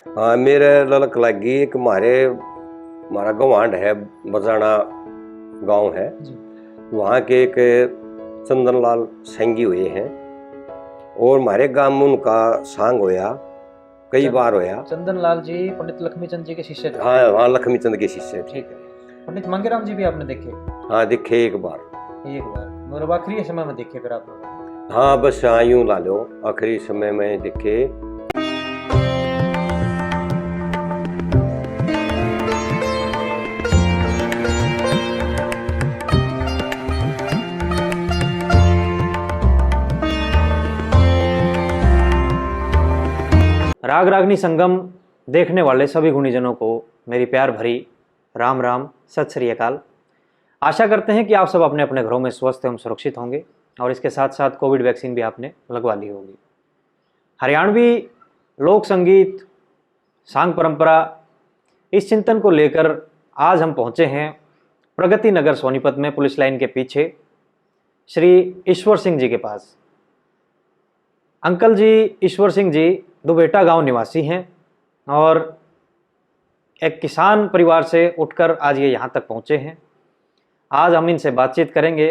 हाँ, मेरे ललक लगी एक हमारा गवांड है, बजाना गांव है। जी। वहाँ के एक चंदनलाल संगी हुए हैं और हमारे गांव में उनका सांग होया, कई बार होया। चंदन लाल जी पंडित लक्ष्मी चंद जी के शिष्य थे। हाँ हाँ, लक्ष्मी चंद के शिष्य थे। ठीक है। पंडित मंगेराम जी भी आपने देखे? हाँ, दिखे एक बार। एक बार मतलब आखिरी समय में देखे फिर आप लोगों ने? हाँ, बस हाँ, यूं ला लो, आखिरी समय में दिखे। राग रागनी संगम देखने वाले सभी गुणीजनों को मेरी प्यार भरी राम राम, सत श्री अकाल। आशा करते हैं कि आप सब अपने अपने घरों में स्वस्थ एवं सुरक्षित होंगे और इसके साथ साथ कोविड वैक्सीन भी आपने लगवा ली होगी। हरियाणवी लोक संगीत, सांग परंपरा, इस चिंतन को लेकर आज हम पहुंचे हैं प्रगति नगर सोनीपत में, पुलिस लाइन के पीछे श्री ईश्वर सिंह जी के पास। अंकल जी ईश्वर सिंह जी दुबेटा गांव निवासी हैं और एक किसान परिवार से उठकर आज ये यहाँ तक पहुँचे हैं। आज हम इनसे बातचीत करेंगे।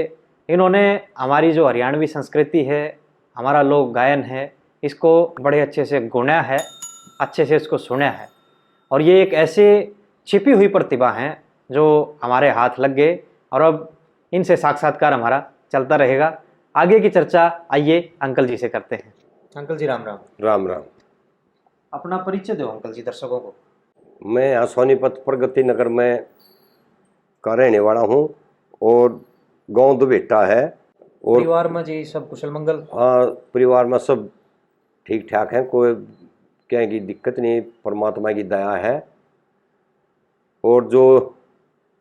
इन्होंने हमारी जो हरियाणवी संस्कृति है, हमारा लोक गायन है, इसको बड़े अच्छे से गुना है, अच्छे से इसको सुना है और ये एक ऐसे छिपी हुई प्रतिभा हैं जो हमारे हाथ लग गए और अब इनसे साक्षात्कार हमारा चलता रहेगा। आगे की चर्चा आइए अंकल जी से करते हैं। अंकल जी राम राम। राम राम। अपना परिचय दो अंकल जी दर्शकों को। मैं यहाँ सोनीपत प्रगति नगर में का रहने वाला हूँ और गांव दुबेटा है। और परिवार में जी सब कुशल मंगल? हाँ, परिवार में सब ठीक ठाक है, कोई क्या की दिक्कत नहीं, परमात्मा की दया है। और जो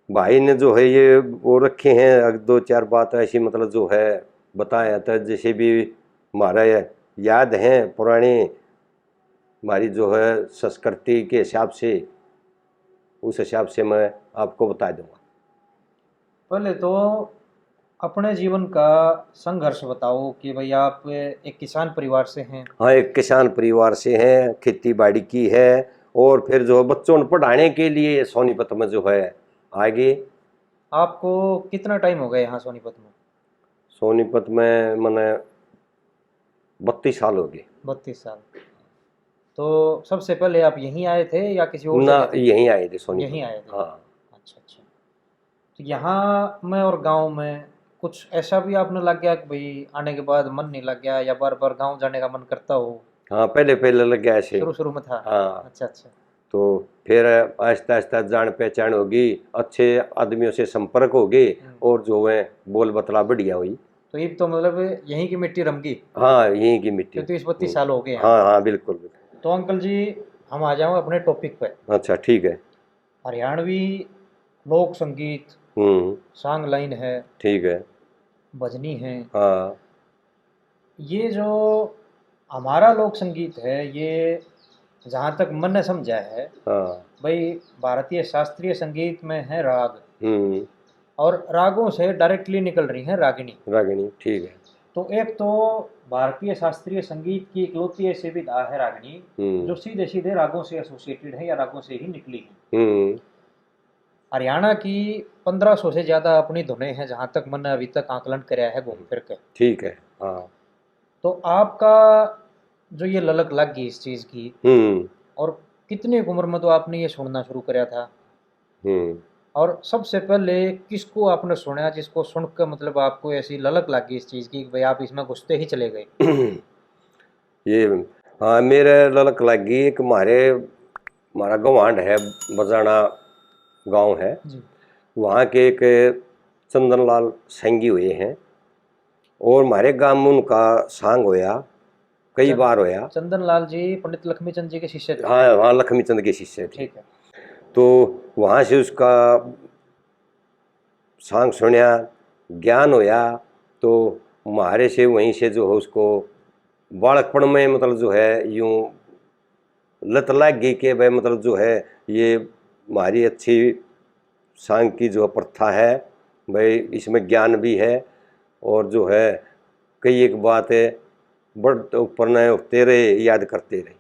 भाई ने जो है ये वो रखे हैं दो चार बात ऐसी, मतलब जो है बताया था, जैसे भी हमारा याद है पुरानी, हमारी जो है संस्कृति के हिसाब से, उस हिसाब से मैं आपको बता दूंगा। पहले तो अपने जीवन का संघर्ष बताओ कि भाई आप एक किसान परिवार से हैं। हाँ, एक किसान परिवार से हैं, खेती बाड़ी की है और फिर जो बच्चों को पढ़ाने के लिए सोनीपत में जो है आगे। आपको कितना टाइम हो गया यहाँ सोनीपत में? सोनीपत में मैंने 32 साल हो गए। 32 साल। तो सबसे पहले आप यहीं आए थे या किसी और ना, जगह थे? यहीं आए थे सोनीपत। यहीं आए थे। हाँ। अच्छा अच्छा। तो यहाँ में और गांव में कुछ ऐसा भी आपने लग गया कि भाई आने के बाद मन नहीं लग गया या बार बार गांव जाने का मन करता हो? हाँ, पहले पहले लग गया ऐसे। शुरू शुरू में था? हाँ। अच्छा अच्छा। तो फिर आहिस्ता आहिस्ता जान पहचान होगी, अच्छे आदमियों से संपर्क हो गए और जो है बोल बतला बढ़िया हुई। तो ये तो मतलब यहीं की मिट्टी रम गई? हाँ, यहीं की मिट्टी। 32 साल हो गए हैं। हाँ हाँ, बिल्कुल बिल्कुल। तो अंकल जी हम आ जाओ अपने टॉपिक पे। अच्छा, ठीक है। हरियाणवी लोक संगीत, सांग लाइन है, ठीक है। भजनी है। हाँ। ये जो हमारा लोक संगीत है, ये जहाँ तक मैंने समझा है, हाँ। भाई भारतीय शास्त्रीय संगीत में है राग, हम्म। और रागों से डायरेक्टली निकल रही है रागिनी। रागिनी, ठीक है। तो एक तो भारतीय शास्त्रीय संगीत की इकलौती ऐसी विधा है रागिनी जो सीधे सीधे रागों से एसोसिएटेड है या रागों से ही निकली है। हरियाणा की 1500 से ज्यादा अपनी धुनें हैं जहाँ तक मैंने अभी तक आकलन कराया है घूम फिर के। ठीक है। हाँ। तो आपका जो ये ललक लग गई इस चीज की, और कितनी उम्र में तो आपने ये सुनना शुरू कराया था, और सबसे पहले किसको आपने सुना जिसको सुनकर मतलब आपको ऐसी ललक लग गई इस चीज की कि भाई आप इसमें घुसते ही चले गए? ये हाँ, मेरे ललक लग गई एक हमारा गवांड है, बजाना गांव है जी। वहाँ के एक चंदनलाल संगी हुए हैं और हमारे गांव में उनका सांग होया, कई बार होया। चंदन लाल जी पंडित लक्ष्मी चंद जी के शिष्य थे? हाँ हाँ, लक्ष्मी चंद के शिष्य थे। ठीक है। तो वहाँ से उसका सांग सुनया, ज्ञान होया, तो हमारे से वहीं से जो है उसको बालकपन में मतलब जो है यूं लत लग गई कि भाई मतलब जो है ये हमारी अच्छी सांग की जो प्रथा है, भाई इसमें ज्ञान भी है और जो है कई एक बात है बड़ ऊपर न तेरे याद करते रहे।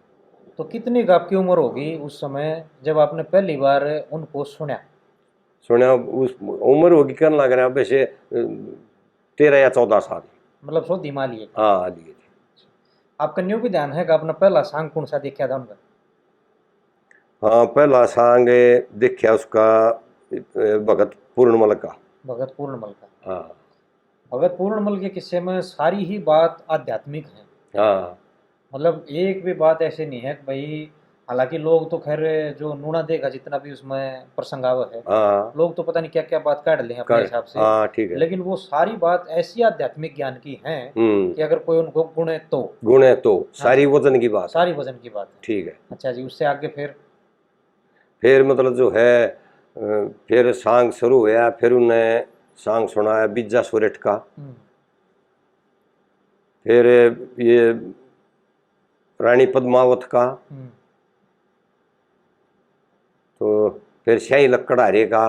तो कितनी का आपकी उम्र होगी उस समय जब आपने पहली बार उनको सुना? सुना उस उम्र होगी करने लग रहा वैसे 13 या 14 साल। मतलब सो धीमा लिए थे। हाँ लिए थे। आपका न्यू भी ध्यान है कि आपने पहला सॉन्ग कौन सा देखा था उनका? हाँ पहला सॉन्ग देखा उसका भगत पूर्णमल का। भगत पूर्णमल का। हाँ भगत पूर्णमल के किस्से में सारी ही बात आध्यात्मिक है। हाँ मतलब एक भी बात ऐसे नहीं है कि भाई, हालांकि लोग तो खैर जो नूना देगा जितना भी उसमें प्रसंगाव है, हाँ लोग तो पता नहीं क्या क्या बात काट ले अपने कर हिसाब से, हाँ ठीक है। लेकिन वो सारी बात ऐसी आध्यात्मिक ज्ञान की है कि अगर कोई उनको गुणे तो गुण है तो हाँ सारी जी, वजन की बात है। सारी वजन की बात है। ठीक है। अच्छा जी, उससे आगे फिर मतलब जो है फिर सॉन्ग शुरू हुआ, फिर उन्हें सॉन्ग सुनाया बिज्जा सोरेठ का। फिर ये रानी पद्मावत का। तो फिर शाही लक्कड़हारे का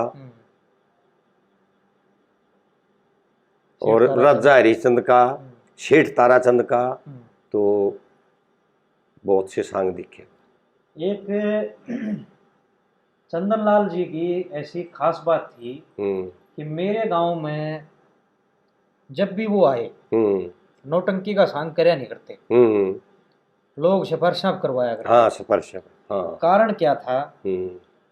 और राजा हरिश्चंद का, शेठ ताराचंद का। तो बहुत से सॉन्ग दिखे। एक चंदनलाल जी की ऐसी खास बात थी कि मेरे गांव में जब भी वो आए नौटंकी का सॉन्ग करया नहीं करते, लोग सिफारिशें करवाया करते। हाँ सिफारिश। हाँ कारण क्या था?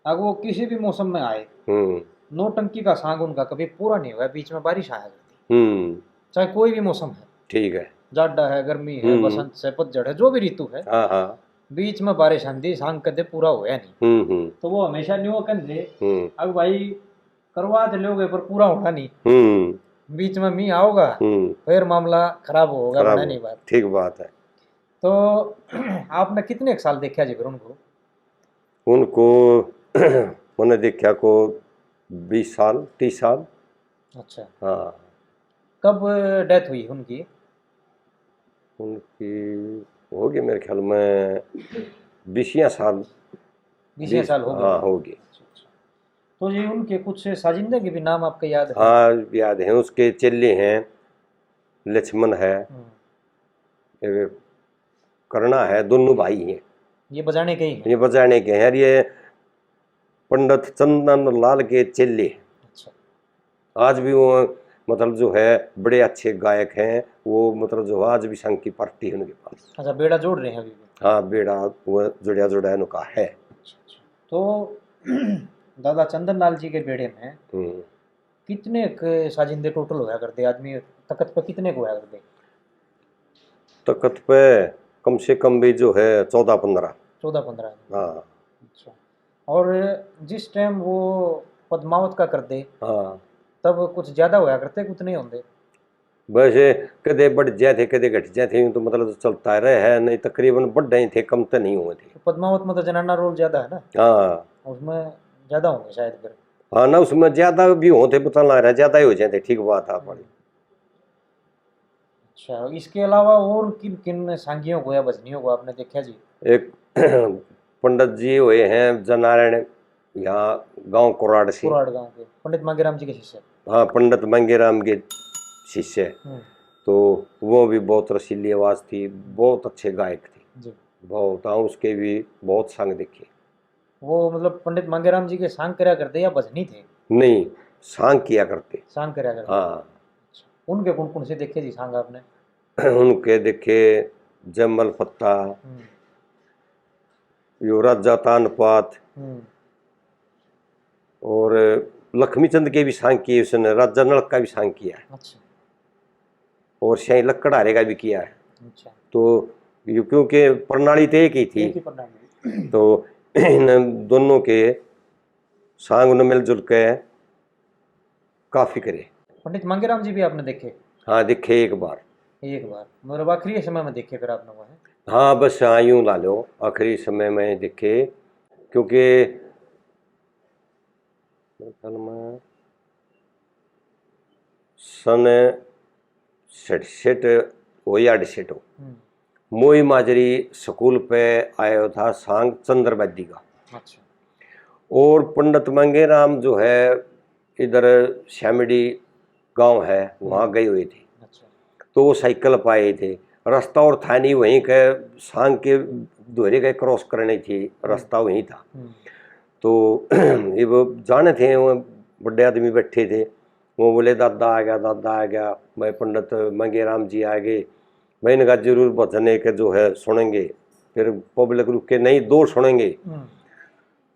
अगर वो किसी भी मौसम में आए, नौटंकी का सॉन्ग उनका कभी पूरा नहीं हुआ। बीच में बारिश आया करती, चाहे कोई भी मौसम है। ठीक है। जाड़ा है, गर्मी है, बसंत से पतझड़ है, जो भी ऋतु है, हाँ हाँ बीच में बारिश आंधी सॉन्ग कदे पूरा होया नहीं। तो वो हमेशा न्यू कहते अब भाई करवा तो लोगे पर पूरा होगा नहीं, बीच में मी आओगा फिर मामला खराब होगा, बना नहीं बात। ठीक बात है। तो आपने कितने साल देखा जी फिर उनको? मैंने देखा को 20 साल 30 साल। अच्छा। हाँ। कब डेथ हुई उनकी? उनकी होगी मेरे ख्याल में 20 साल। 20 साल हो गए। हाँ होगी। तो जी उनके कुछ साजिंदे के भी नाम आपको याद है? हाँ याद है। उसके चेले हैं, लक्ष्मण है, एक करना है, दोनों भाई हैं। ये बजाने के ही हैं? ये बजाने के हैं। ये पंडित चंदन लाल के चेले। अच्छा। आज भी वो मतलब जो है बड़े अच्छे गायक हैं वो, मतलब जो आज भी संघ की पार्टी है उनके पास। अच्छा, बेड़ा जोड़ रहे हैं अभी भी? हाँ बेड़ा वो जुड़िया जुड़ाया उनका है। तो दादा चंदन लाल जी के बेड़े में कितने साजिंदे टोटल होया करते आदमी? तखत पे कितने को होया करते? तखत पे कम से कम भी जो है 14-15। 14-15। हाँ। अच्छा। और जिस टाइम वो पद्मावत का करते, हाँ तब कुछ ज्यादा होया करते, कुछ नहीं होते? वैसे कदे बढ़ जाए थे कदे घट जाए थे, तो मतलब चलता रहे है, नहीं तकरीबन बढ़ रहे थे, कम तो नहीं हुए थे। पद्मावत में तो जनाना रोल ज्यादा है ना? हाँ उसमें ज्यादा होंगे शायद फिर। हाँ ना, उसमें ज्यादा भी होते, पता लग रहा है ज्यादा ही हो जाते। ठीक बात है आपकी। अच्छा, इसके अलावा और किन किन सांगियों को या भजनियों को आपने देखा जी? एक पंडित जी हुए हैं जनारायण, यहाँ गांव कुराड़ से। कुराड़ गांव के पंडित मांगेराम जी के शिष्य? हाँ पंडित मंगेराम के शिष्य। तो वो भी बहुत रसीली आवाज थी, बहुत अच्छे गायक थे जी। बहुत। हाँ उसके भी बहुत संग देखे। वो मतलब पंडित मांगेराम जी के सांग करया करते या भजनी थे? नहीं, सांग किया करते। सांग करया करते। हाँ। उनके कौन कौन से देखे जी सांग आपने? उनके देखे जमल पत्ता, यो राजा तानपात, और लक्ष्मीचंद के भी सांग किए उसने, राजा नल का भी सांग किया है। अच्छा। और शाही लक्कड़हारे का भी किया है। अच्छा। तो ये क्योंकि प्रणाली तो एक ही थी, एक ही प्रणाली। तो इन दोनों के सांग उन्हें मिलजुल के काफी करे। पंडित मांगेराम जी भी आपने देखे? हाँ देखे एक बार। एक बार मतलब आखिरी समय में देखे फिर आपने वो है? हाँ बस हाँ यूँ ला लो, आखिरी समय में देखे। क्योंकि सन 67 हो या 68 हो, मोई माजरी स्कूल पे आया था सांग चंद्रवैदी का। अच्छा। और पंडित मंगेराम जो है इधर श्यामडी गांव है, वहाँ गए हुए थे। तो वो साइकिल पाए थे, रास्ता और था नहीं, वहीं के सांग के दोहरे गए क्रॉस करनी थी, रास्ता वहीं था। तो ये वो जाने थे, वो बड़े आदमी बैठे थे, वो बोले दादा आ गया, दादा आ गया। भाई पंडित मंगेराम जी आ गए। भाई ने कहा जरूर भजन एक जो है सुनेंगे। फिर पब्लिक रुक के नहीं, दो सुनेंगे।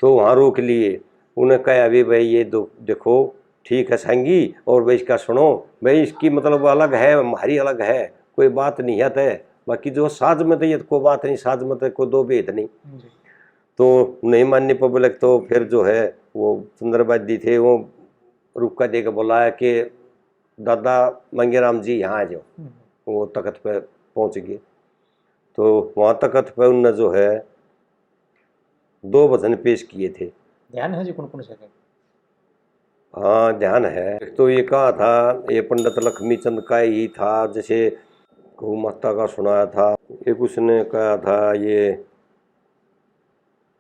तो वहाँ रोक लिए। उन्हें कहा अभी भाई ये देखो ठीक है संगी, और भाई इसका सुनो, भाई इसकी मतलब अलग है, हमारी अलग है, कोई बात नहीं है। बाकी जो साज में तो ये कोई बात नहीं, साज में तो कोई दो भेद नहीं। तो नहीं माननी पब्लिक। तो फिर जो है वो सुंदरबादी थे, वो रुका दे के बुलाया कि दादा मंगेराम जी यहाँ आ जाओ। वो तख्त पे पहुँच गए। तो वहाँ तख्त पे उनने जो है 2 भजन पेश किए थे। ध्यान है जी कौन कौन से थे? हाँ ध्यान है। तो ये कहा था, ये पंडित लक्ष्मी चंद का ही था, जैसे गौ माता का सुनाया था। एक उसने कहा था ये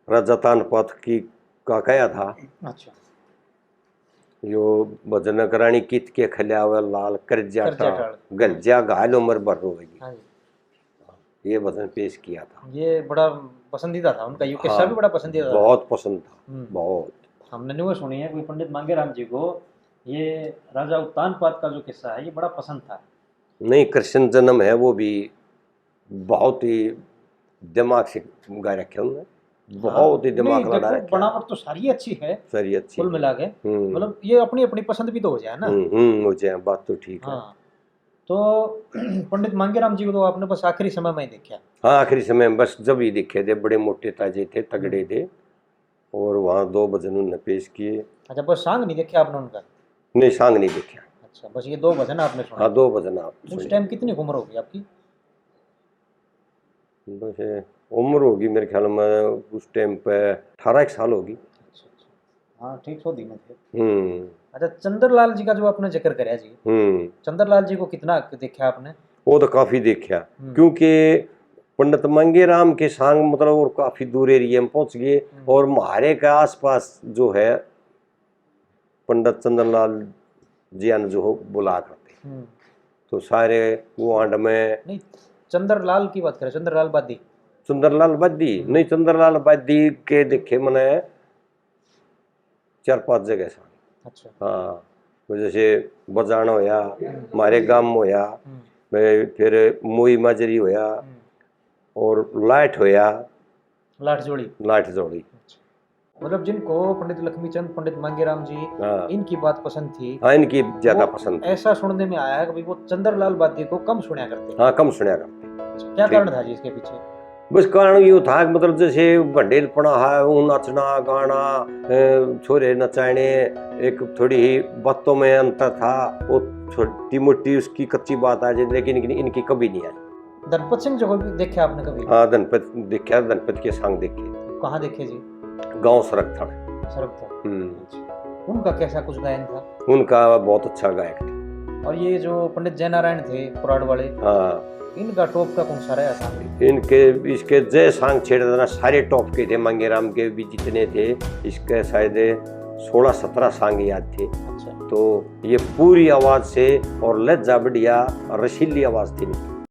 राजस्थान पथ की का कहा था। अच्छा। यो भजन करानी कित के खलियावे लाल करजा टाल, गलजा घायल उम्र भर रोएगी। ये भजन पेश किया था। ये बड़ा पसंदीदा था उनका, ये किस्सा भी बड़ा पसंदीदा था। बहुत पसंद था, बहुत। हमने वो सुनी है कोई पंडित मांगेराम जी को ये राजा उत्तानपाद का जो किस्सा है ये बड़ा पसंद था। नहीं, कृष्ण जन्म है वो भी बहुत ही दिमाग से गा रखे उन्होंने, बहुत ही दिमाग लड़ा रखे। बनावट तो सारी अच्छी है, सारी अच्छी कुल मिला के, मतलब ये अपनी अपनी पसंद भी तो हो जाए ना। हो जाए, बात तो ठीक है। तो पंडित मांगेराम जी को तो आपने बस आखिरी समय में ही देखा? हाँ आखिरी समय में बस जब ही दिखे थे, बड़े मोटे ताजे थे, तगड़े थे, और वहाँ 2 भजन उन्होंने पेश किए। अच्छा, बस सांग नहीं देखा आपने उनका? नहीं, सांग नहीं देखा। अच्छा, बस ये 2 भजन आपने सुना? हाँ 2 भजन आप। उस टाइम कितनी उम्र होगी आपकी? बस उम्र होगी मेरे ख्याल में उस टाइम पे 18 साल होगी। अच्छा, हाँ ठीक 100 दिन थे। अच्छा, चंद्रलाल जी का जो आपने जिक्र कराया जी, चंद्रलाल जी को कितना देखा आपने? वो तो काफी देखा, क्योंकि पंडित मंगेराम के सांग मतलब और काफी दूर एरिया में पहुंच गए, और म्हारे के आसपास जो है पंडित चंद्रलाल जी ने जो बुला करते, तो सारे वो आंड में। नहीं, चंद्रलाल की बात करें, चंद्रलाल बादी? चंद्रलाल बादी नहीं, चंद्रलाल बादी के देखे मैंने 4-5 जगह सांग। अच्छा। हाँ, जैसे बजाना होया, हमारे गांव में होया, फिर मोई माजरी होया, और लाइट होया, लाठ जोड़ी। मतलब जिनको पंडित लक्ष्मीचंद, पंडित मांगेराम जी, इनकी बात पसंद थी। हाँ, इनकी ज्यादा पसंद थी। ऐसा सुनने में आया है कि वो चंद्रलाल बादी को कम सुना करते। हाँ, कम सुना करते। क्या कारण था जी इसके पीछे? बस कारण ये था कि मतलब जैसे भंडेलपना है, वो नचना गाना, छोरे नचाने, एक थोड़ी ही बातों में अंतर था, वो छोटी मोटी उसकी कच्ची बात आ जाए, लेकिन इनकी कभी नहीं आई। धनपत सिंह जो भी देखे आपने कभी? हाँ, धनपत देखा, धनपत के सांग देखे। कहाँ देखे जी? गांव सरक था। उनका कैसा कुछ गायन था? उनका बहुत अच्छा गायक था। और ये जो पंडित जयनारायण थे पुराड़ वाले, हाँ, इनका टॉप का कौन सा रहा था? इसके जय सांग छेड़े देना सारे टॉप के थे। मंगेराम के भी जितने थे, इसके शायद 16-17 सांग याद थे। अच्छा। तो ये पूरी आवाज से और लज्जा बढ़िया रसीली आवाज थी।